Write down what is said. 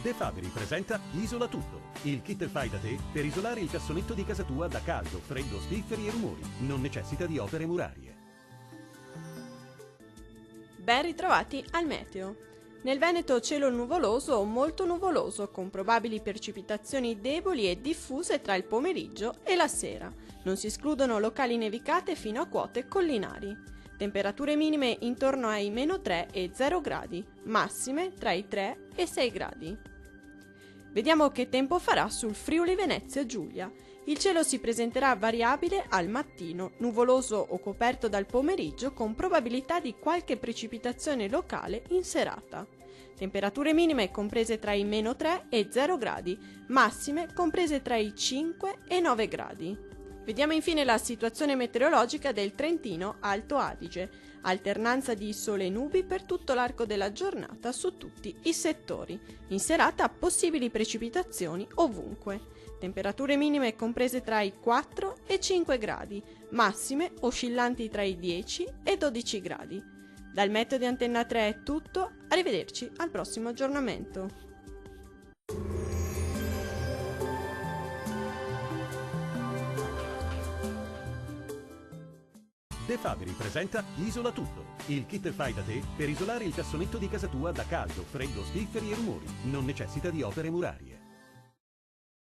De Fabri presenta Isola Tutto, il kit fai da te per isolare il cassonetto di casa tua da caldo, freddo, spifferi e rumori. Non necessita di opere murarie. Ben ritrovati al meteo. Nel Veneto cielo nuvoloso o molto nuvoloso, con probabili precipitazioni deboli e diffuse tra il pomeriggio e la sera. Non si escludono locali nevicate fino a quote collinari. Temperature minime intorno ai -3 e 0 gradi, massime tra i 3 e 6 gradi. Vediamo che tempo farà sul Friuli Venezia Giulia. Il cielo si presenterà variabile al mattino, nuvoloso o coperto dal pomeriggio con probabilità di qualche precipitazione locale in serata. Temperature minime comprese tra i -3 e 0 gradi, massime comprese tra i 5 e 9 gradi. Vediamo infine la situazione meteorologica del Trentino Alto Adige, alternanza di sole e nubi per tutto l'arco della giornata su tutti i settori. In serata possibili precipitazioni ovunque. Temperature minime comprese tra i 4 e 5 gradi, massime oscillanti tra i 10 e 12 gradi. Dal meteo di Antenna 3 è tutto, arrivederci al prossimo aggiornamento. De Fabri presenta Isola Tutto, il kit fai da te per isolare il cassonetto di casa tua da caldo, freddo, spifferi e rumori. Non necessita di opere murarie.